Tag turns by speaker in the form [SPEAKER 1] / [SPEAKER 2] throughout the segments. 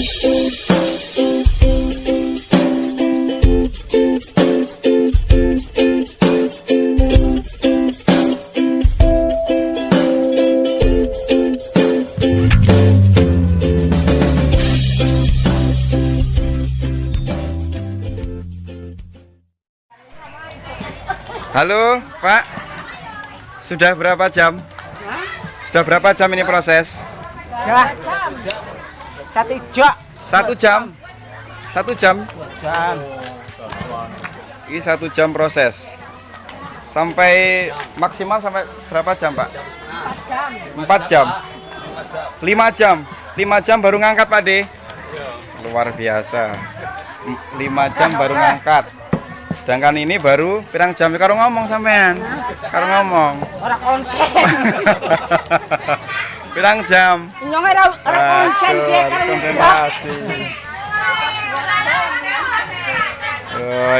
[SPEAKER 1] Halo Pak, sudah berapa jam? Sudah berapa jam ini proses?
[SPEAKER 2] Ya, 1 jam.
[SPEAKER 1] 1 jam? 1 jam? Ini 1 jam proses. Sampai maksimal sampai berapa jam Pak? 4 jam. 5 jam. 5 jam baru ngangkat Pak De. Luar biasa. 5 jam baru ngangkat. Sedangkan ini baru pirang jam. Karo ngomong sampean. Karo ngomong.
[SPEAKER 2] Ora konsen.
[SPEAKER 1] Pirang jam.
[SPEAKER 2] Nyong ora konsen dia kan.
[SPEAKER 1] Konsentrasi.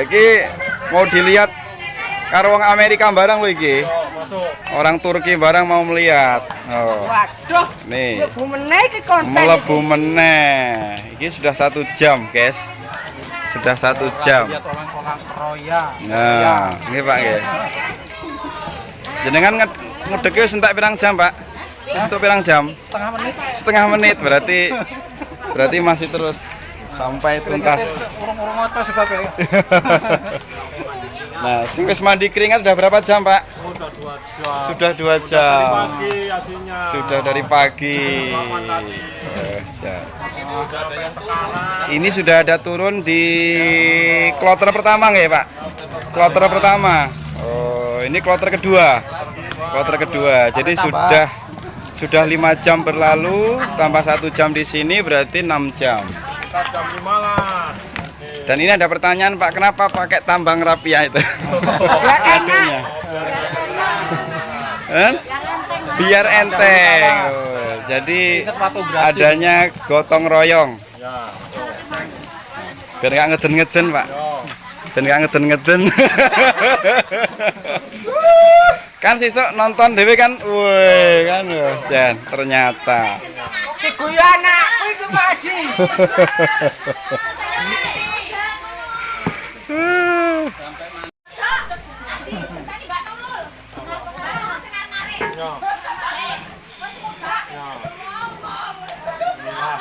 [SPEAKER 1] Iki mau dilihat karo wong Amerika barang lho iki. Orang Turki barang mau melihat. Oh.
[SPEAKER 2] Waduh.
[SPEAKER 1] Nih.
[SPEAKER 2] Mlebu meneh iki konten.
[SPEAKER 1] Mlebu meneh. Iki sudah 1 jam, guys. Sudah 1 jam. Nah, ini Pak ya. Jenengan ngedek wis entek pirang jam, Pak? Wis entuk pirang jam? Setengah menit berarti masih terus sampai tuntas. Nah, sing wis mandi keringat sudah berapa jam, Pak? Sudah 2 jam. Sudah dari pagi. Ini sudah ada turun di kloter pertama nggak ya Pak? Kloter pertama. Oh, ini kloter kedua. Kloter kedua. Jadi sudah 5 jam berlalu, tambah 1 jam di sini berarti 6 jam. Dan ini ada pertanyaan Pak, kenapa pakai tambang rapiah itu? Aduknya. Biar enteng. Oh, jadi adanya gotong royong. Biar nggak ngeden-ngeden Pak. Biar nggak ngeden-ngeden. Kan sisuk nonton dewe kan, woi kan, Jan ternyata.
[SPEAKER 2] Diguyu anakku iki Pak Haji.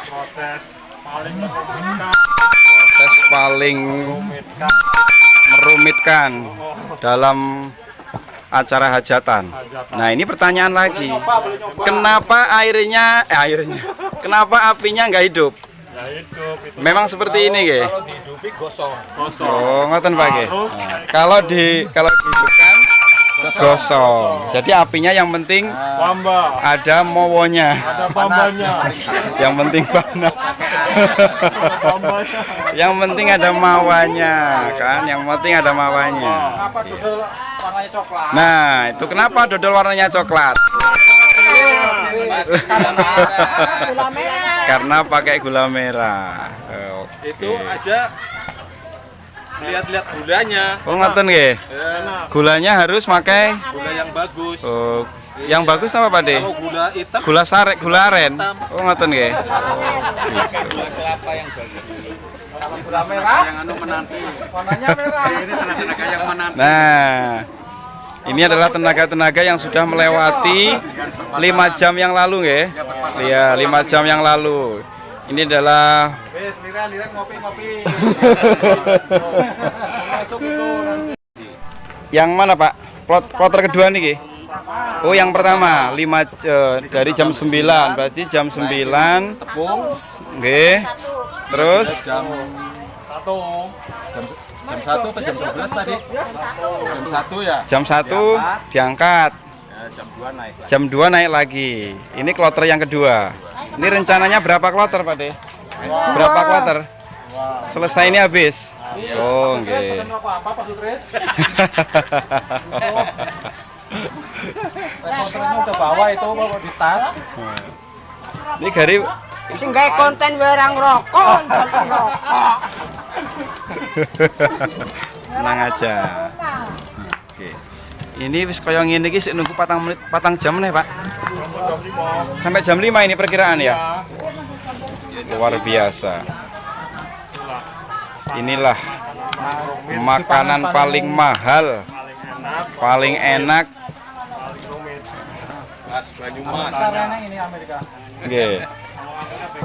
[SPEAKER 1] Proses paling merumitkan dalam acara hajatan. Nah, ini pertanyaan lagi. Kenapa kenapa apinya nggak hidup? Memang seperti ini, Ge.
[SPEAKER 3] Kalau dihidupi gosong.
[SPEAKER 1] Oh, ngoten Pak, Ge. Kalau dihidupkan gosong. Jadi apinya yang penting ada mowonya.
[SPEAKER 3] Ada pambanya.
[SPEAKER 1] Yang penting panas. Yang penting ada mawanya, kan? Yang penting ada mawanya.
[SPEAKER 3] Apa dodol warnanya coklat?
[SPEAKER 1] Nah, itu kenapa dodol warnanya coklat? Karena pakai gula merah. Oke.
[SPEAKER 3] Itu aja lihat-lihat gulanya.
[SPEAKER 1] Oh, ngoten nggih. Gulanya harus pakai
[SPEAKER 3] Gula yang bagus.
[SPEAKER 1] oh, yang bagus apa Pak De?
[SPEAKER 3] Kalau gula hitam,
[SPEAKER 1] Gula sarek, gula aren. Oh, ngoten nggih.
[SPEAKER 3] kelapa yang bagus. Kalau gula merah yang anu menanti. Warnanya merah. Ini tenaga yang menanti.
[SPEAKER 1] Nah, ini adalah tenaga-tenaga yang sudah melewati 5 jam yang lalu nggih. Iya, 5 jam yang lalu. Ini adalah
[SPEAKER 3] Wes, liran ngopi-ngopi. Masuk itu nanti.
[SPEAKER 1] yang mana Pak? Kloter kedua nih Ki? Oh, yang pertama 5 dari jam 9, berarti jam 9
[SPEAKER 3] Tepung
[SPEAKER 1] nggih. Terus
[SPEAKER 3] jam 1. Jam 1 atau jam 12 tadi? Jam 1 ya?
[SPEAKER 1] jam 1 diangkat.
[SPEAKER 3] Ya, jam 2 naik.
[SPEAKER 1] Jam 2 naik lagi. Ini kloter yang kedua. Ini rencananya berapa kloter Pak De? Berapa kloter? Selesai ini habis. Oh, nggih.
[SPEAKER 3] Pesan apa Pak Sutris? Motornya udah bawa itu bawa di tas.
[SPEAKER 1] Ini Gari
[SPEAKER 2] Sing gawe konten barang rokok, konten rokok.
[SPEAKER 1] tenang aja. Oke. Ini wis kaya ngene iki sik nunggu 4 menit, 4 jam nih, Pak. Sampai jam 5 ini perkiraan ya. luar biasa. Inilah makanan paling mahal, paling enak. Oke.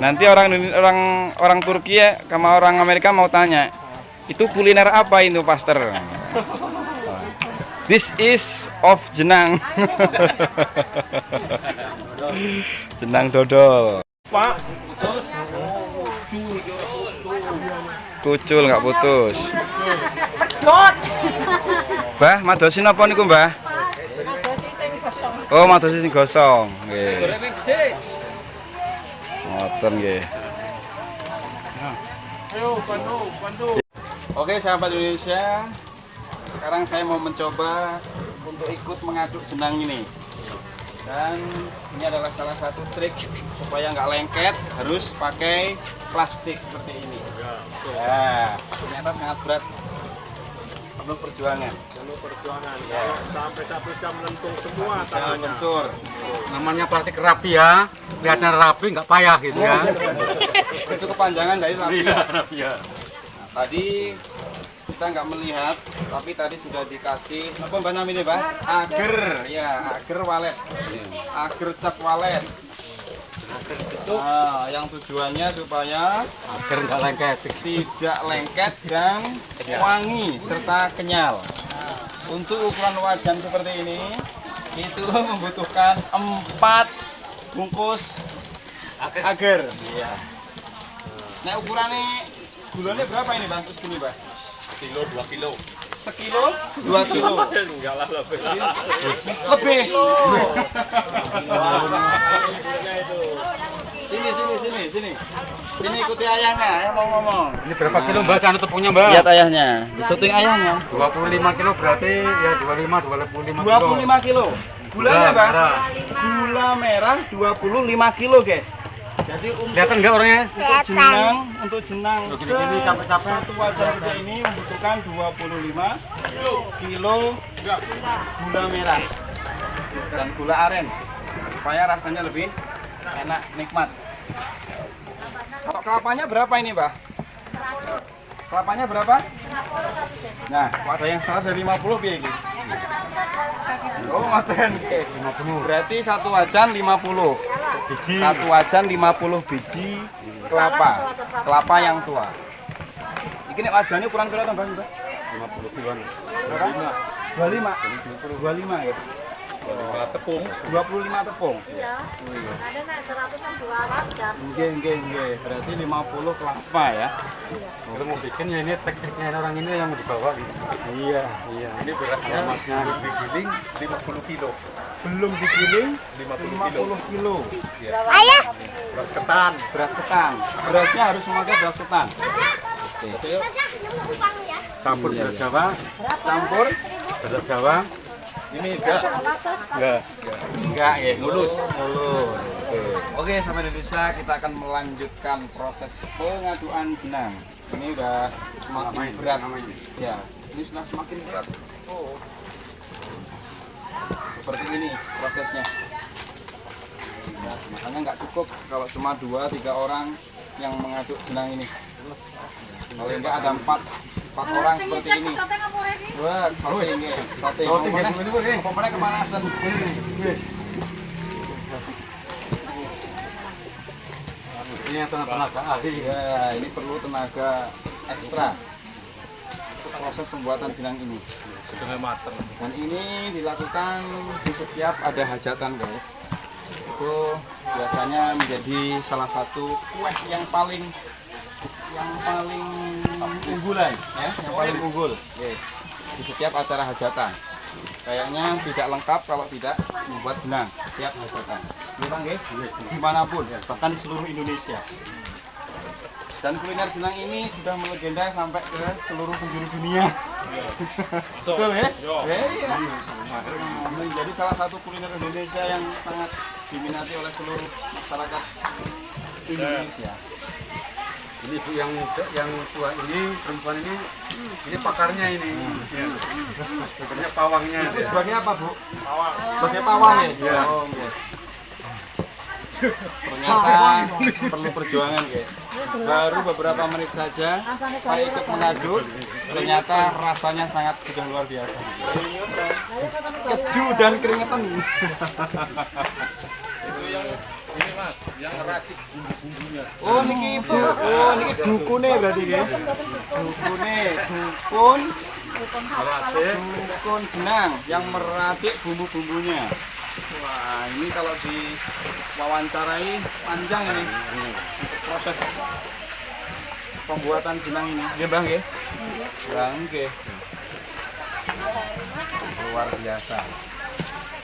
[SPEAKER 1] Nanti orang Turki ya, sama orang Amerika mau tanya, itu kuliner apa itu, Pastor? This is of jenang. Jenang dodol.
[SPEAKER 3] Pak.
[SPEAKER 1] Kucul nggak putus.
[SPEAKER 2] Pedot.
[SPEAKER 1] Mbah, madosin apa niku, Mbah? Oh, madosin sing gosong. Nggih. Ngoten nggih. Oke, sahabat Indonesia. Sekarang saya mau mencoba untuk ikut mengaduk jenang ini. Dan ini adalah salah satu trik supaya nggak lengket, harus pakai plastik seperti ini. Ya, ternyata sangat berat, penuh perjuangan. Ya.
[SPEAKER 3] Sampai 1 jam lentur semua
[SPEAKER 1] Jangan lentur.
[SPEAKER 4] Namanya plastik rapi ya, kelihatan rapi nggak payah gitu ya.
[SPEAKER 1] Itu kepanjangan dari rapi.
[SPEAKER 4] Iya.
[SPEAKER 1] Nah, tadi kita nggak melihat, tapi tadi sudah dikasih apa mbak namanya, Mbak? Agar, ya, agar walet, agar cap walet. Nah, yang tujuannya supaya
[SPEAKER 4] Agar nggak lengket.
[SPEAKER 1] tidak lengket dan wangi serta kenyal. Untuk ukuran wajan seperti ini, itu membutuhkan 4 bungkus agar. Iya. Nah, ukurannya gulanya berapa ini, Bang? Terus gini, Bang.
[SPEAKER 3] kilo 2 kilo.
[SPEAKER 1] Sekilo, 2 kilo.
[SPEAKER 3] Enggak lah lebih.
[SPEAKER 1] Lebih. Sini. Sini ikuti ayahnya, ayah mau ngomong.
[SPEAKER 4] Ini berapa kilo Mbak? Anu tepungnya Mbak?
[SPEAKER 1] Lihat ayahnya, disuting ayahnya.
[SPEAKER 4] 25 kilo berarti ya 25 kilo.
[SPEAKER 1] 25 kilo. Gulanya, Bang? Gula merah 25 kilo, guys. Jadi
[SPEAKER 4] Kelihatan nggak orangnya?
[SPEAKER 1] untuk jenang
[SPEAKER 4] Gini-gini capek-capek.
[SPEAKER 1] satu wajan kerja ini membutuhkan 25 kilo gula merah dan gula aren supaya rasanya lebih enak, nikmat. Kalau kelapanya berapa ini, Mbak? Kelapanya berapa? Nah, ada yang 150 piye iki? Oh, maten. 50. Berarti satu wajan 50 biji. Satu wajan 50 biji kelapa. Kelapa yang tua. Iki nek wajane ukuran kira tambah, Mbak?
[SPEAKER 3] 50 kiloan.
[SPEAKER 1] 25. 25 ya.
[SPEAKER 3] Tepung.
[SPEAKER 1] 25 tepung.
[SPEAKER 2] Iya. Ada nak 100 kan 2 wajan.
[SPEAKER 1] Nggih. Berarti 50 kelapa ya.
[SPEAKER 4] Kalau mau bikin ya ini tekniknya orang ini yang dibawa gitu.
[SPEAKER 1] Iya.
[SPEAKER 3] Ini berasnya digiling 50 kilo.
[SPEAKER 1] Belum digiling
[SPEAKER 3] 50 kilo.
[SPEAKER 1] 50 kilo.
[SPEAKER 2] Ayah.
[SPEAKER 3] Beras ketan.
[SPEAKER 1] Beras ketan. Berasnya harus memakai beras ketan.
[SPEAKER 4] Campur beras Jawa,
[SPEAKER 1] Campur
[SPEAKER 4] beras Jawa.
[SPEAKER 3] Ini enggak.
[SPEAKER 1] enggak ya,
[SPEAKER 3] Mulus.
[SPEAKER 1] Oke, sampai Indonesia kita akan melanjutkan proses pengaduan jenang. Ini udah semakin berat. Ya, ini sudah semakin berat. Oh. Seperti ini prosesnya. Ya, makanya nggak cukup kalau cuma 2-3 orang yang mengaduk jenang ini. Kalau enggak ada 4 orang seperti ini. Wah, sote ini. Sote. Pokoknya kepanasan.
[SPEAKER 4] Ini tenaga ahli.
[SPEAKER 1] Ya, ini perlu tenaga ekstra untuk proses pembuatan jenang ini.
[SPEAKER 3] Setengah matang.
[SPEAKER 1] Dan ini dilakukan di setiap ada hajatan, guys. Itu biasanya menjadi salah satu kue yang paling unggulan, ya, yang paling unggul. Oke. Di setiap acara hajatan. Kayaknya tidak lengkap kalau tidak membuat jenang setiap hajatan. Iya, Bang, nggih? Dimanapun, bahkan di seluruh Indonesia. Dan kuliner jenang ini sudah melegenda sampai ke seluruh penjuru dunia. Betul ya? Iya. Menjadi salah satu kuliner Indonesia yang sangat diminati oleh seluruh masyarakat Indonesia.
[SPEAKER 4] Ini Bu yang tua ini, perempuan ini pakarnya ini. Sebenarnya pawangnya.
[SPEAKER 1] Itu sebagai apa, Bu? Pawang. Sebagai pawang ya?
[SPEAKER 4] Iya.
[SPEAKER 1] Oh, iya. Ternyata perlu perjuangan guys. Baru beberapa menit saja saya ikut mengaduk. Ternyata rasanya sangat sudah luar biasa. Keju dan keringetan.
[SPEAKER 3] Ini Mas, yang ngeracik bumbu-bumbunya.
[SPEAKER 1] Oh niki ibu, oh niki dukune berarti ya. Dukun benang yang meracik bumbu-bumbunya. Wah ini kalau diwawancarai panjang ini proses pembuatan jenang ini. Ya bang ya? Bang ya. Luar biasa.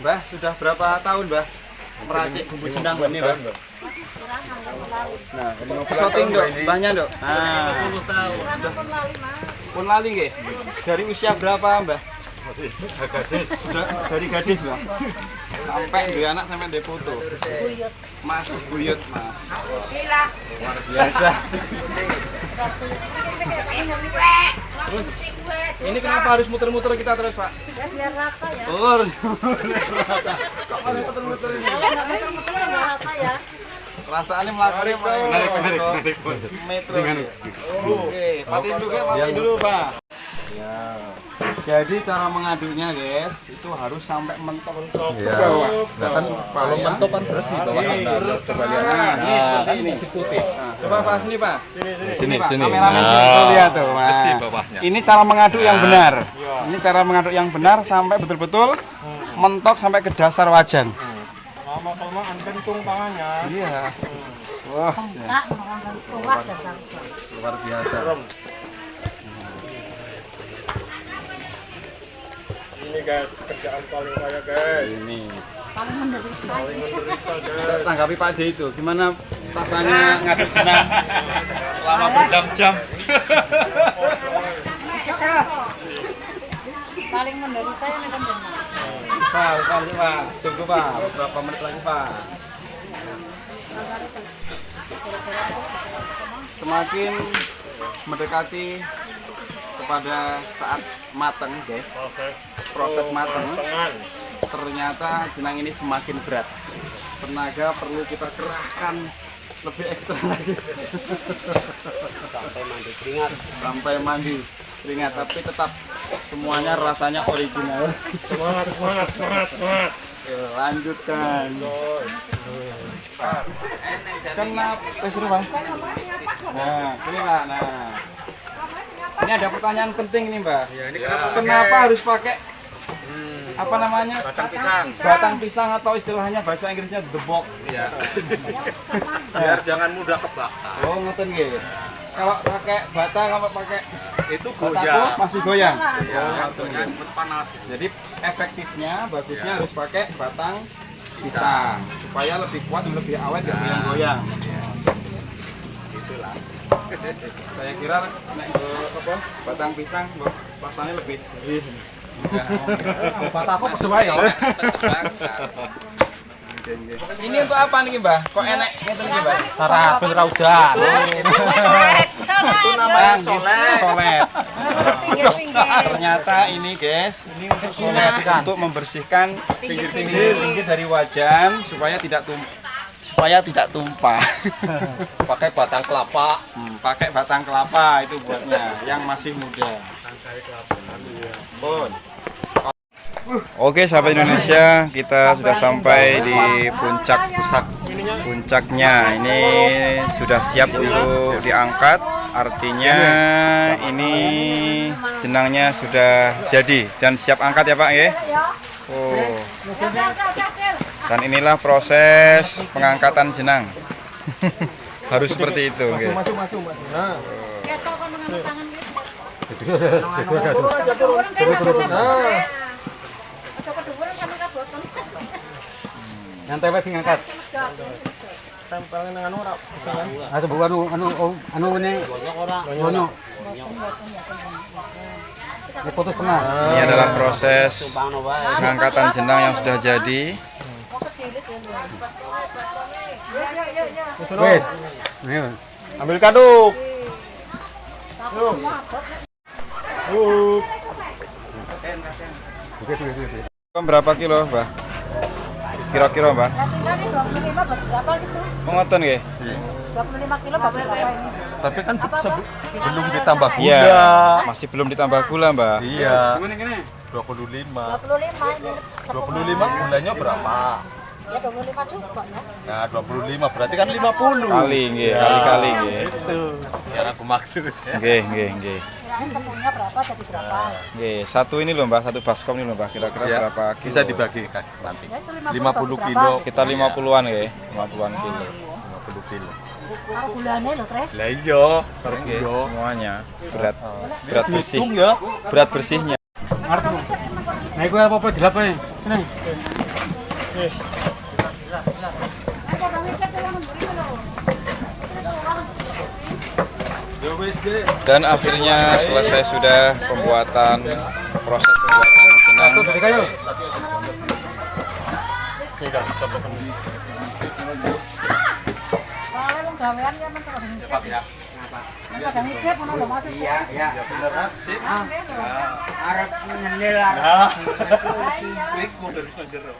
[SPEAKER 1] Mbah sudah berapa tahun mbah meracik bumbu jenang ini mbah? Nah, shooting dok, mbahnya dok. Nah, 10 tahun. Pun lali nggih. Dari usia berapa mbah? Sudah dari gadis mbah. Sampai dua anak sampai dia foto. Masih buyut mas. Luar biasa. Terus ini kenapa harus muter-muter kita terus pak?
[SPEAKER 2] Ya biar rata ya.
[SPEAKER 1] Oh, rata. Kok harus muter-muter ini?
[SPEAKER 2] Kalau nggak muter-muter kan nggak rata ya.
[SPEAKER 1] Perasaannya melakukannya metro. Oke, patin dulu ya, patin dulu pak. Ya. Jadi cara mengaduknya guys itu harus sampai mentok ke bawah. Kalau mentok kan bersih bawahnya. Coba lihat. Ini seperti ini si putih. Coba pak sini pak. Sini pak. Kameramen lihat tuh. Bersih bawahnya. Ini cara mengaduk yang benar. Ini cara mengaduk yang benar sampai betul-betul mentok sampai ke dasar wajan.
[SPEAKER 5] Lama-kelamaan kencung tangannya.
[SPEAKER 1] Iya. Wah.
[SPEAKER 2] Enggak, keluar dasar.
[SPEAKER 1] Luar biasa.
[SPEAKER 5] Ini guys, kerjaan paling kaya guys.
[SPEAKER 1] Ini.
[SPEAKER 2] Paling menderita.
[SPEAKER 5] Paling menderita guys.
[SPEAKER 1] Tanggapi Pak D itu, gimana rasanya ngaduk jenang selama berjam-jam?
[SPEAKER 2] Paling menderita yang akan benar.
[SPEAKER 1] Pak, tunggu Pak, beberapa menit lagi Pak. Semakin mendekati kepada saat matang guys, proses matang, ternyata jenang ini semakin berat. Tenaga perlu kita kerahkan lebih ekstra lagi. Sampai mandi keringat, tapi tetap semuanya rasanya original.
[SPEAKER 5] Semangat.
[SPEAKER 1] Oke, lanjutkan. Kenapa seru bang? Nah, ini Pak. Nah, ini ada pertanyaan penting nih Mbak. Kenapa harus pakai apa namanya? Batang pisang atau istilahnya bahasa Inggrisnya the box.
[SPEAKER 3] Iya. Biar jangan mudah kebakar.
[SPEAKER 1] Oh, ngoten nggih. Kalau pakai batang apa pakai
[SPEAKER 3] Itu
[SPEAKER 1] bataku
[SPEAKER 3] goyang.
[SPEAKER 1] masih goyang.
[SPEAKER 3] Ya, cepet panas.
[SPEAKER 1] Jadi efektifnya bagusnya harus pakai batang pisang supaya lebih kuat, lebih awet, dan goyang-goyang.
[SPEAKER 3] Itulah.
[SPEAKER 1] Saya kira nek apa batang pisang rasanya lebih gurih.
[SPEAKER 4] Bataku kudu wae ya.
[SPEAKER 1] Ini untuk apa nih Mbah? Kok enek ngeten iki Mbah?
[SPEAKER 4] Sarap ben ra udan.
[SPEAKER 1] Itu namanya solet.
[SPEAKER 2] Pinggir-pinggir.
[SPEAKER 1] Ternyata ini guys, ini untuk solet, untuk membersihkan pinggir-pinggir dari wajan supaya tidak tumpah.
[SPEAKER 3] Pakai batang kelapa.
[SPEAKER 1] Pakai batang kelapa itu buatnya yang masih muda. Pun. Oke sahabat Indonesia, kita sudah sampai di puncaknya. Ini sudah siap untuk diangkat. Artinya ini jenangnya sudah jadi dan siap angkat ya Pak ya. Oh. Dan inilah proses pengangkatan jenang. Harus seperti itu. Okay.
[SPEAKER 4] Nyantai wae sing ngangkat.
[SPEAKER 5] Tempelin dengan ora bisa kan?
[SPEAKER 4] Ah sebab anu ini bonyo. Ini putus tengah.
[SPEAKER 1] Ini adalah proses pengangkatan jenang yang sudah jadi.
[SPEAKER 4] Wes. Ayo.
[SPEAKER 5] Ambil kaduk.
[SPEAKER 1] Berapa kilo, Mbah? Kira-kira Mbah.
[SPEAKER 2] Ya tinggal nih 25 berapa gitu?
[SPEAKER 1] Ngoten nggih.
[SPEAKER 2] 25 kilo berapa ini?
[SPEAKER 3] Tapi kan belum ditambah gula.
[SPEAKER 1] Iya, masih belum ditambah gula, Mbah.
[SPEAKER 3] Iya.
[SPEAKER 4] Gimana gini?
[SPEAKER 3] 25.
[SPEAKER 2] 25 ini.
[SPEAKER 3] 25 gulanya berapa?
[SPEAKER 2] Ya 25 juga ya.
[SPEAKER 3] Nah, 25 berarti kan 50.
[SPEAKER 1] Kali nggih, kali-kali nggih.
[SPEAKER 3] Itu yang aku maksud.
[SPEAKER 1] Nggih, nggih, nggih.
[SPEAKER 2] Kirain tepungnya berapa jadi berapa?
[SPEAKER 1] Nggih, satu ini loh Mbah, satu baskom ini loh Mbah. Kira-kira
[SPEAKER 3] Ya,
[SPEAKER 1] berapa kilo?
[SPEAKER 3] bisa dibagi kan nanti.
[SPEAKER 2] Ya itu
[SPEAKER 3] 50
[SPEAKER 2] berapa?
[SPEAKER 3] kilo.
[SPEAKER 1] Sekitar 50-an nggih, 50-an kilo.
[SPEAKER 3] 50 kilo.
[SPEAKER 2] Kalau gulanya loh, Tres.
[SPEAKER 3] Lah iya, karo
[SPEAKER 1] Nggih,
[SPEAKER 3] iya.
[SPEAKER 1] semuanya berat bersih.
[SPEAKER 3] Hitung ya.
[SPEAKER 1] Berat bersihnya.
[SPEAKER 4] Nah, itu apa-apa dilapanya? Ini.
[SPEAKER 1] Dan akhirnya selesai sudah proses pembuatan asinan.
[SPEAKER 4] Satu dari kayu.
[SPEAKER 2] Soalnya lu gawean ya mas kadang ngicip. Kadang ngicip ono lho masuk. Iya,
[SPEAKER 3] Ya beneran sih.
[SPEAKER 2] Arep
[SPEAKER 3] Nah. Klik ku terus nang jero.